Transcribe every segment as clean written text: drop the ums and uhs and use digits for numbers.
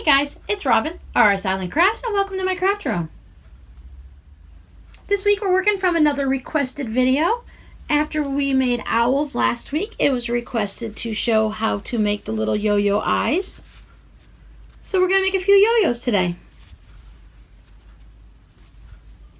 Hey guys, it's Robin, RsIslandCrafts, and welcome to my craft room. This week we're working from another requested video. After we made owls last week, it was requested to show how to make the little yo-yo eyes. So we're going to make a few yo-yos today.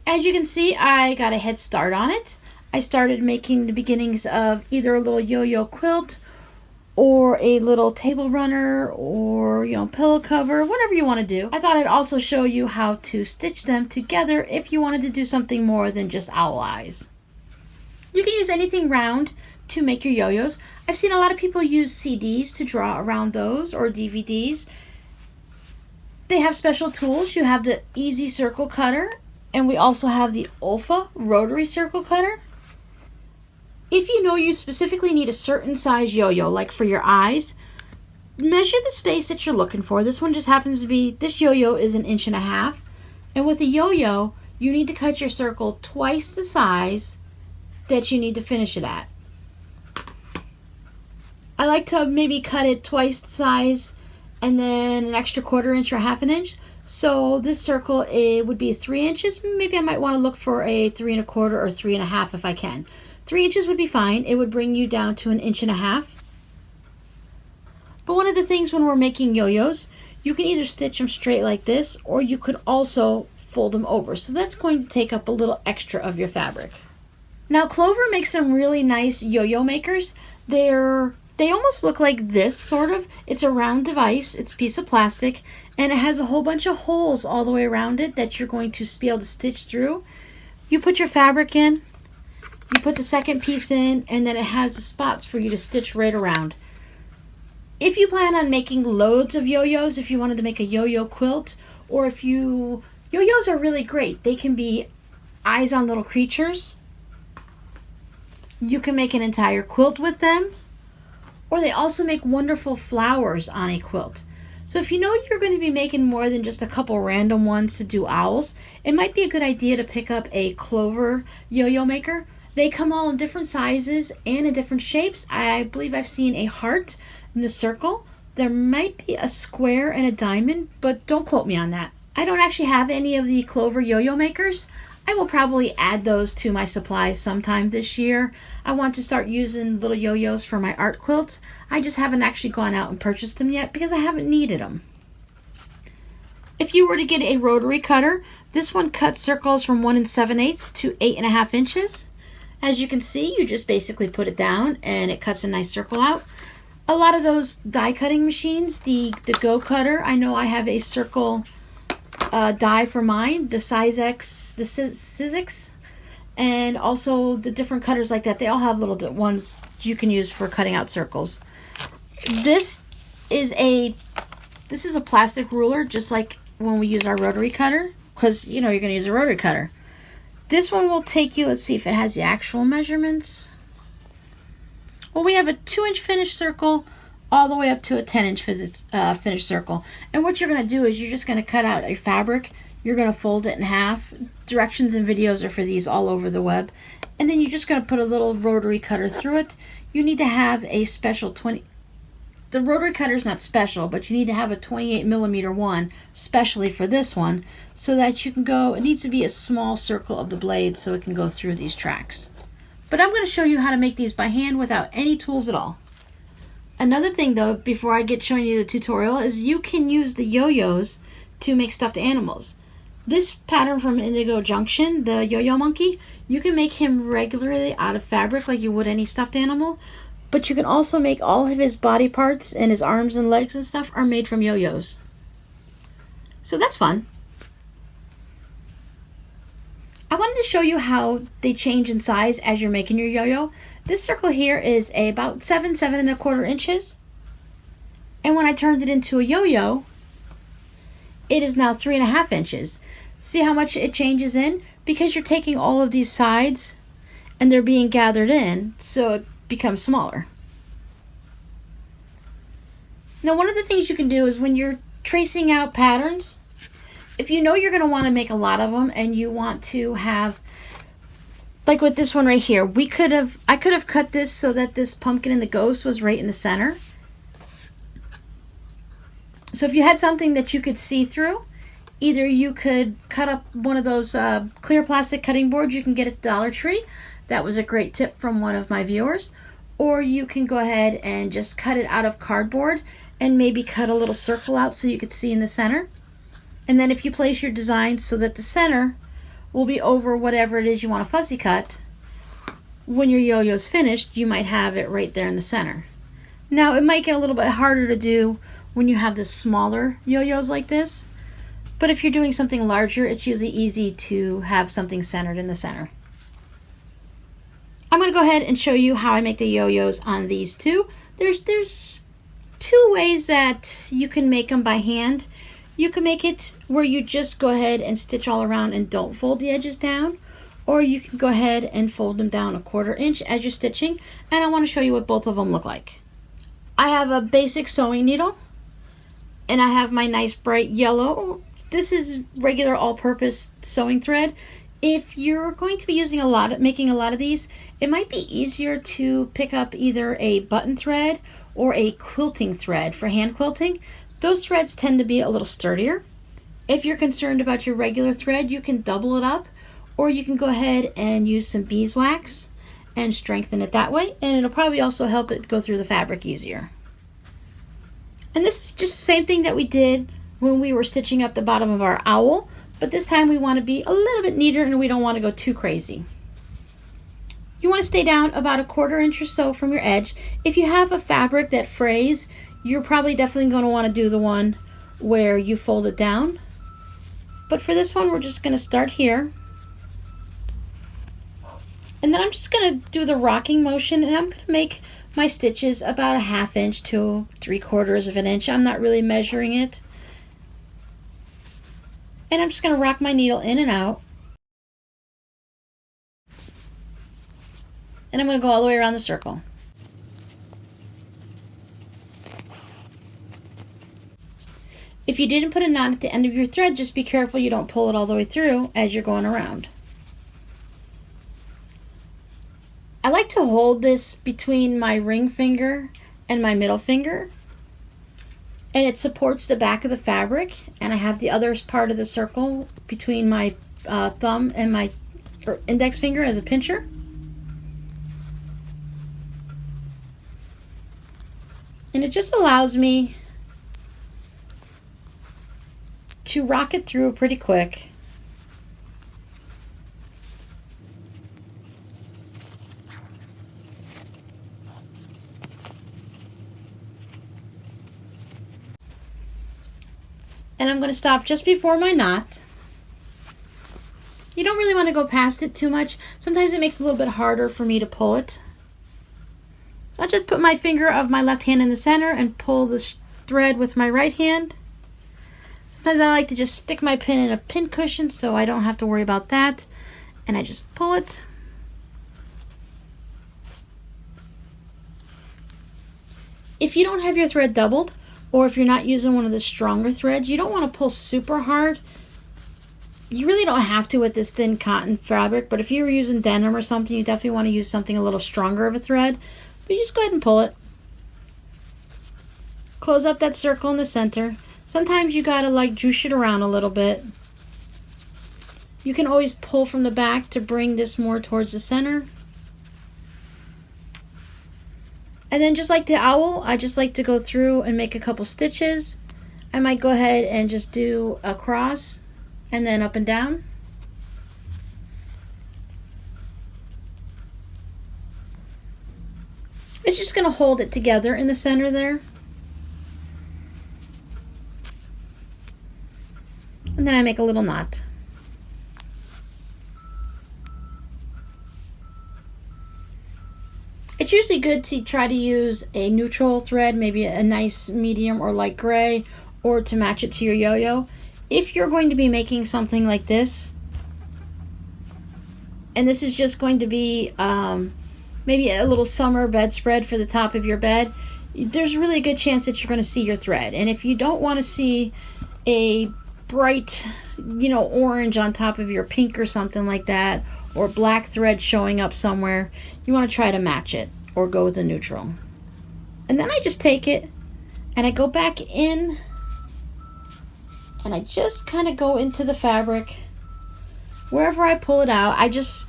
As you can see, I got a head start on it. I started making the beginnings of either a little yo-yo quilt or a little table runner or, pillow cover, whatever you want to do. I thought I'd also show you how to stitch them together if you wanted to do something more than just owl eyes. You can use anything round to make your yo-yos. I've seen a lot of people use CDs to draw around those, or DVDs. They have special tools. You have the Easy Circle Cutter, and we also have the Olfa Rotary Circle Cutter. If you know you specifically need a certain size yo-yo, like for your eyes, measure the space that you're looking for. This one just happens to be, this yo-yo is 1.5 inches. And with a yo-yo, you need to cut your circle twice the size that you need to finish it at. I like to maybe cut it twice the size and then an extra 1/4 inch or 1/2 inch. So this circle, it would be 3 inches. Maybe I might want to look for a 3 1/4 or 3 1/2 if I can. 3 inches would be fine. It would bring you down to 1.5 inches. But one of the things when we're making yo-yos, you can either stitch them straight like this, or you could also fold them over. So that's going to take up a little extra of your fabric. Now Clover makes some really nice yo-yo makers. They almost look like this, sort of. It's a round device. It's a piece of plastic, and it has a whole bunch of holes all the way around it that you're going to be able to stitch through. You put your fabric in, you put the second piece in, and then it has the spots for you to stitch right around. If you plan on making loads of yo-yos, if you wanted to make a yo-yo quilt, or yo-yos are really great. They can be eyes on little creatures. You can make an entire quilt with them, or they also make wonderful flowers on a quilt. So if you know you're going to be making more than just a couple random ones to do owls, it might be a good idea to pick up a Clover yo-yo maker. They come all in different sizes and in different shapes. I believe I've seen a heart and a circle. There might be a square and a diamond, but don't quote me on that. I don't actually have any of the Clover yo-yo makers. I will probably add those to my supplies sometime this year. I want to start using little yo-yos for my art quilts. I just haven't actually gone out and purchased them yet because I haven't needed them. If you were to get a rotary cutter, this one cuts circles from 1 7/8 to 8.5 inches. As you can see, you just basically put it down and it cuts a nice circle out. A lot of those die cutting machines, the Go Cutter, I know I have a circle die for mine, the Size X, the Sizzix, and also the different cutters like that. They all have little ones you can use for cutting out circles. This is a plastic ruler, just like when we use our rotary cutter, because you're going to use a rotary cutter. This one will take you, let's see if it has the actual measurements. Well, we have a 2-inch finished circle all the way up to a 10-inch finished circle. And what you're going to do is you're just going to cut out your fabric. You're going to fold it in half. Directions and videos are for these all over the web. And then you're just going to put a little rotary cutter through it. You need to have a special the rotary cutter is not special, but you need to have a 28mm one, especially for this one, so that you can go, it needs to be a small circle of the blade so it can go through these tracks. But I'm going to show you how to make these by hand without any tools at all. Another thing though, before I get showing you the tutorial, is you can use the yo-yos to make stuffed animals. This pattern from Indigo Junction, the yo-yo monkey, you can make him regularly out of fabric like you would any stuffed animal. But you can also make all of his body parts, and his arms and legs and stuff are made from yo-yos. So that's fun. I wanted to show you how they change in size as you're making your yo-yo. This circle here is about 7 1/4 inches. And when I turned it into a yo-yo, it is now 3.5 inches. See how much it changes in? Because you're taking all of these sides and they're being gathered in, so it becomes smaller. Now, one of the things you can do is when you're tracing out patterns, if you know you're going to want to make a lot of them and you want to have, like with this one right here, I could have cut this so that this pumpkin and the ghost was right in the center. So if you had something that you could see through, either you could cut up one of those clear plastic cutting boards you can get at the Dollar Tree. That was a great tip from one of my viewers. Or you can go ahead and just cut it out of cardboard and maybe cut a little circle out so you could see in the center. And then if you place your design so that the center will be over whatever it is you want to fussy cut, when your yo-yo's finished, you might have it right there in the center. Now, it might get a little bit harder to do when you have the smaller yo-yos like this, but if you're doing something larger, it's usually easy to have something centered in the center. I'm going to go ahead and show you how I make the yo-yos on these two. There's two ways that you can make them by hand. You can make it where you just go ahead and stitch all around and don't fold the edges down, or you can go ahead and fold them down 1/4 inch as you're stitching, and I want to show you what both of them look like. I have a basic sewing needle, and I have my nice bright yellow. This is regular all-purpose sewing thread. If you're going to be using making a lot of these, it might be easier to pick up either a button thread or a quilting thread for hand quilting. Those threads tend to be a little sturdier. If you're concerned about your regular thread, you can double it up, or you can go ahead and use some beeswax and strengthen it that way, and it'll probably also help it go through the fabric easier. And this is just the same thing that we did when we were stitching up the bottom of our owl, but this time we want to be a little bit neater and we don't want to go too crazy. You want to stay down about 1/4 inch or so from your edge. If you have a fabric that frays, you're probably definitely going to want to do the one where you fold it down. But for this one, we're just going to start here. And then I'm just going to do the rocking motion, and I'm going to make my stitches about 1/2 inch to 3/4 of an inch. I'm not really measuring it. And I'm just going to rock my needle in and out. And I'm going to go all the way around the circle. If you didn't put a knot at the end of your thread, just be careful you don't pull it all the way through as you're going around. I like to hold this between my ring finger and my middle finger, and it supports the back of the fabric, and I have the other part of the circle between my thumb and my index finger as a pincher. And it just allows me to rock it through pretty quick. And I'm going to stop just before my knot. You don't really want to go past it too much. Sometimes it makes it a little bit harder for me to pull it. So I'll just put my finger of my left hand in the center and pull the thread with my right hand. Sometimes I like to just stick my pin in a pin cushion so I don't have to worry about that. And I just pull it. If you don't have your thread doubled, or if you're not using one of the stronger threads, you don't want to pull super hard. You really don't have to with this thin cotton fabric, but if you were using denim or something, you definitely want to use something a little stronger of a thread. But you just go ahead and pull it. Close up that circle in the center. Sometimes you gotta like juice it around a little bit. You can always pull from the back to bring this more towards the center. And then just like the owl, I just like to go through and make a couple stitches. I might go ahead and just do a cross and then up and down. It's just going to hold it together in the center there. And then I make a little knot. It's usually good to try to use a neutral thread, maybe a nice medium or light gray, or to match it to your yo-yo. If you're going to be making something like this, and this is just going to be maybe a little summer bedspread for the top of your bed, there's a really good chance that you're going to see your thread. And if you don't want to see a bright, orange on top of your pink or something like that, or black thread showing up somewhere, you want to try to match it or go with a neutral. And then I just take it and I go back in And I just kind of go into the fabric. Wherever I pull it out, I just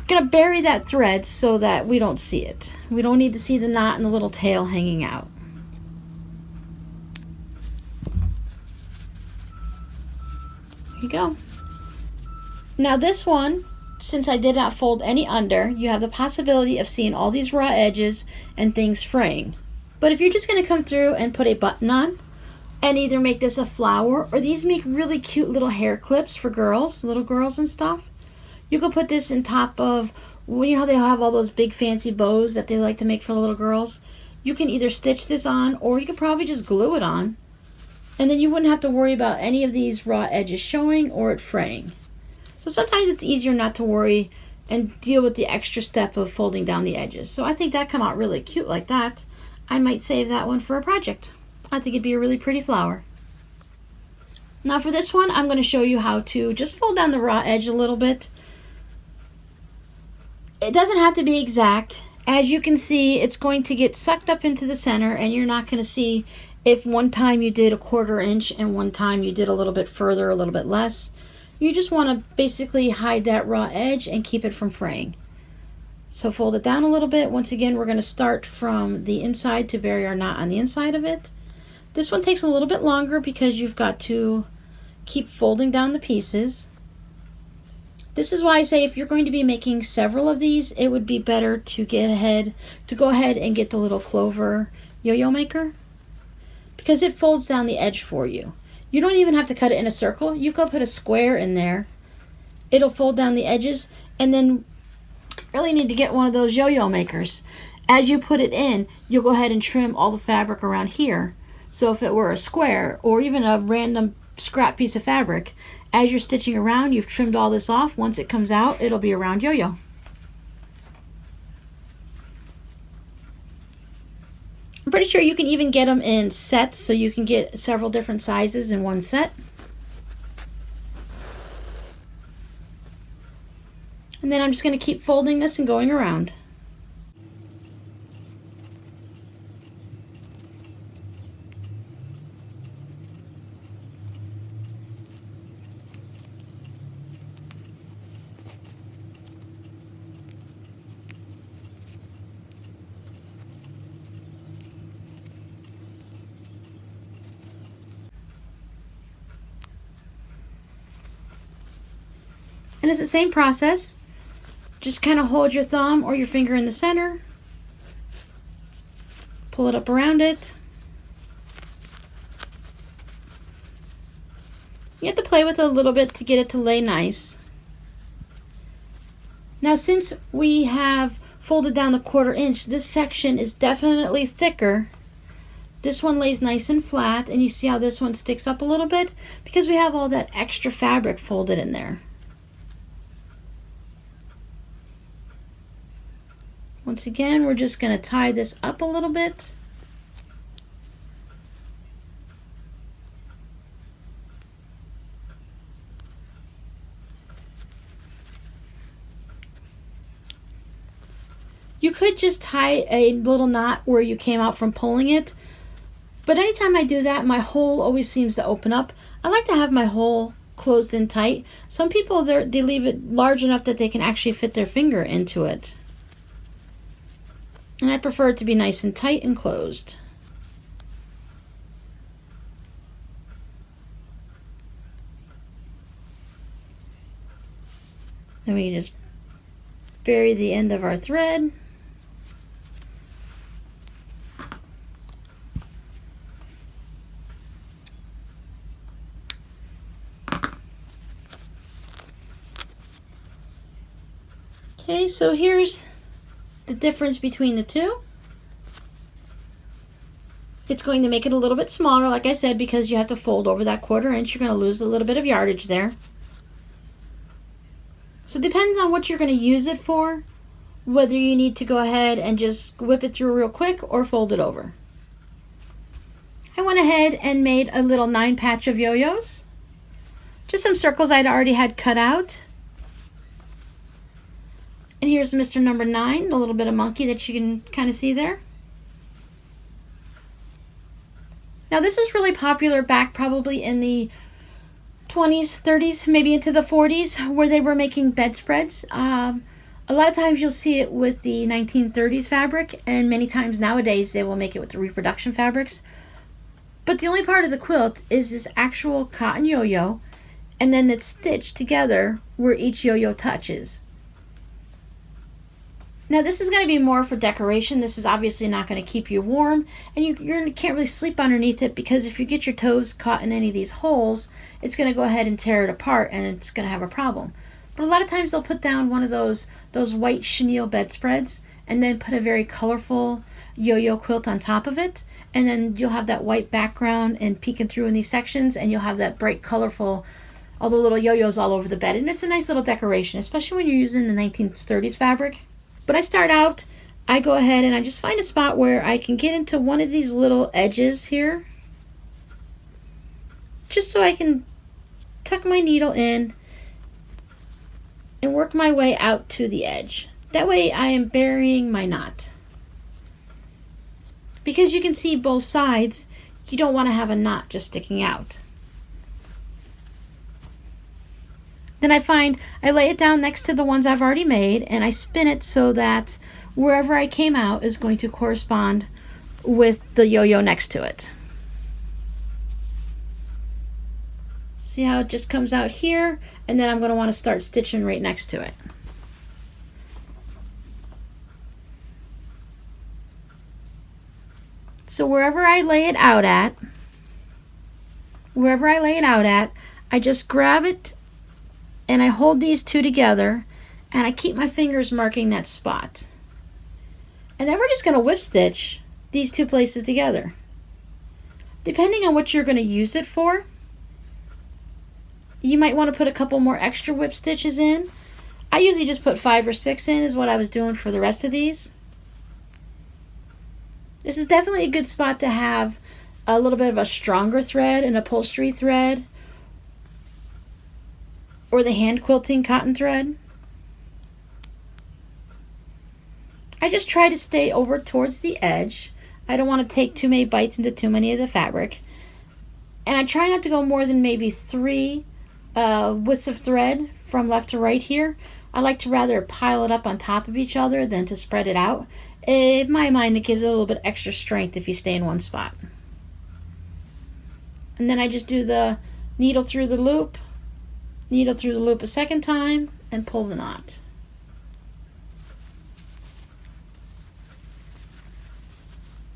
gonna bury that thread so that we don't see it. We don't need to see the knot and the little tail hanging out. There you go. Now this one, since I did not fold any under, you have the possibility of seeing all these raw edges and things fraying. But if you're just going to come through and put a button on and either make this a flower, or these make really cute little hair clips for girls, little girls and stuff. You could put this in top of, well, you know how they have all those big fancy bows that they like to make for the little girls? You can either stitch this on, or you could probably just glue it on. And then you wouldn't have to worry about any of these raw edges showing or it fraying. So sometimes it's easier not to worry and deal with the extra step of folding down the edges. So I think that come out really cute like that. I might save that one for a project. I think it'd be a really pretty flower. Now for this one, I'm going to show you how to just fold down the raw edge a little bit. It doesn't have to be exact. As you can see, it's going to get sucked up into the center, and you're not going to see if one time you did a 1/4 inch and one time you did a little bit further, a little bit less. You just want to basically hide that raw edge and keep it from fraying. So fold it down a little bit. Once again, we're going to start from the inside to bury our knot on the inside of it. This one takes a little bit longer because you've got to keep folding down the pieces. This is why I say if you're going to be making several of these, it would be better to go ahead and get the little Clover yo-yo maker, because it folds down the edge for you. You don't even have to cut it in a circle. You could put a square in there. It'll fold down the edges, and then really need to get one of those yo-yo makers. As you put it in, you'll go ahead and trim all the fabric around here. So if it were a square or even a random scrap piece of fabric, as you're stitching around, you've trimmed all this off. Once it comes out, it'll be a round yo-yo. I'm pretty sure you can even get them in sets, so you can get several different sizes in one set. And then I'm just going to keep folding this and going around. And it's the same process. Just kind of hold your thumb or your finger in the center. Pull it up around it. You have to play with it a little bit to get it to lay nice. Now since we have folded down the 1/4 inch, this section is definitely thicker. This one lays nice and flat, and you see how this one sticks up a little bit? Because we have all that extra fabric folded in there. Once again, we're just going to tie this up a little bit. You could just tie a little knot where you came out from pulling it, but anytime I do that, my hole always seems to open up. I like to have my hole closed in tight. Some people, they leave it large enough that they can actually fit their finger into it. And I prefer it to be nice and tight and closed. Then we can just bury the end of our thread. Okay, so here's the difference between the two. It's going to make it a little bit smaller, like I said, because you have to fold over that 1/4 inch. You're going to lose a little bit of yardage there. So it depends on what you're going to use it for, whether you need to go ahead and just whip it through real quick or fold it over. I went ahead and made a little 9 patch of yo-yos. Just some circles I'd already had cut out. And here's Mr. Number 9, the little bit of monkey that you can kind of see there. Now this was really popular back probably in the 20s, 30s, maybe into the 40s, where they were making bedspreads. A lot of times you'll see it with the 1930s fabric, and many times nowadays they will make it with the reproduction fabrics. But the only part of the quilt is this actual cotton yo-yo, and then it's stitched together where each yo-yo touches. Now this is going to be more for decoration. This is obviously not going to keep you warm, and you can't really sleep underneath it, because if you get your toes caught in any of these holes, it's going to go ahead and tear it apart, and it's going to have a problem. But a lot of times they'll put down one of those white chenille bedspreads and then put a very colorful yo-yo quilt on top of it, and then you'll have that white background and peeking through in these sections, and you'll have that bright colorful, all the little yo-yos all over the bed, and it's a nice little decoration, especially when you're using the 1930s fabric. But I start out, I go ahead and I just find a spot where I can get into one of these little edges here, just so I can tuck my needle in and work my way out to the edge. That way I am burying my knot. Because you can see both sides, you don't want to have a knot just sticking out. Then I lay it down next to the ones I've already made, and I spin it so that wherever I came out is going to correspond with the yo-yo next to it. See how it just comes out here, and then I'm going to want to start stitching right next to it. So wherever I lay it out at, I just grab it and I hold these two together, and I keep my fingers marking that spot. And then we're just going to whip stitch these two places together. Depending on what you're going to use it for, you might want to put a couple more extra whip stitches in. I usually just put 5 or 6 in is what I was doing for the rest of these. This is definitely a good spot to have a little bit of a stronger thread, an upholstery thread, or the hand quilting cotton thread. I just try to stay over towards the edge. I don't want to take too many bites into too many of the fabric. And I try not to go more than maybe 3 widths of thread from left to right here. I like to rather pile it up on top of each other than to spread it out. In my mind, it gives it a little bit extra strength if you stay in one spot. And then I just do the needle through the loop a second time, and pull the knot.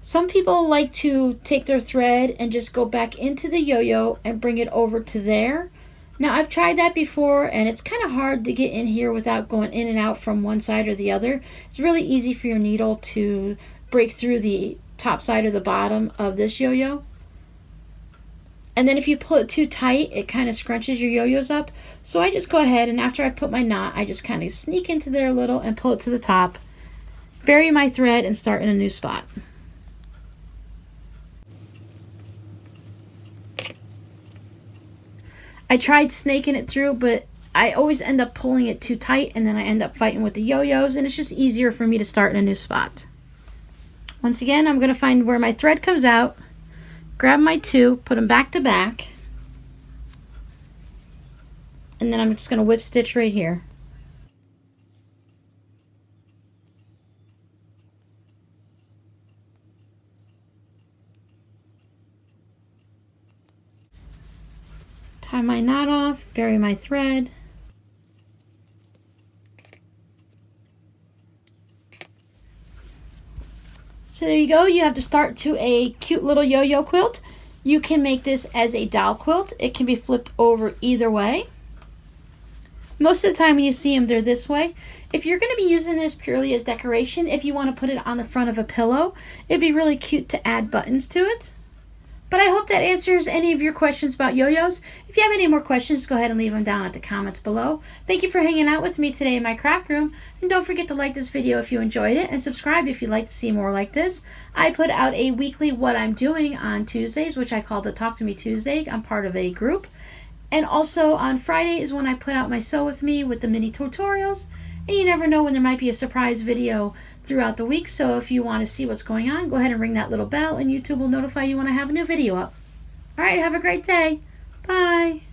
Some people like to take their thread and just go back into the yo-yo and bring it over to there. Now I've tried that before, and it's kind of hard to get in here without going in and out from one side or the other. It's really easy for your needle to break through the top side or the bottom of this yo-yo. And then if you pull it too tight, it kind of scrunches your yo-yos up. So I just go ahead, and after I put my knot, I just kind of sneak into there a little and pull it to the top, bury my thread, and start in a new spot. I tried snaking it through, but I always end up pulling it too tight, and then I end up fighting with the yo-yos, and it's just easier for me to start in a new spot. Once again, I'm going to find where my thread comes out, grab my 2, put them back to back, and then I'm just going to whip stitch right here. Tie my knot off, bury my thread. So there you go, you have to start to a cute little yo-yo quilt. You can make this as a doll quilt. It can be flipped over either way. Most of the time when you see them, they're this way. If you're going to be using this purely as decoration, if you want to put it on the front of a pillow, it'd be really cute to add buttons to it. But I hope that answers any of your questions about yo-yos. If you have any more questions, go ahead and leave them down at the comments below. Thank you for hanging out with me today in my craft room. And don't forget to like this video if you enjoyed it, and subscribe if you'd like to see more like this. I put out a weekly What I'm Doing on Tuesdays, which I call the Talk to Me Tuesday. I'm part of a group. And also on Friday is when I put out my Sew With Me with the mini tutorials. And you never know when there might be a surprise video throughout the week. So if you want to see what's going on, go ahead and ring that little bell and YouTube will notify you when I have a new video up. All right, have a great day. Bye.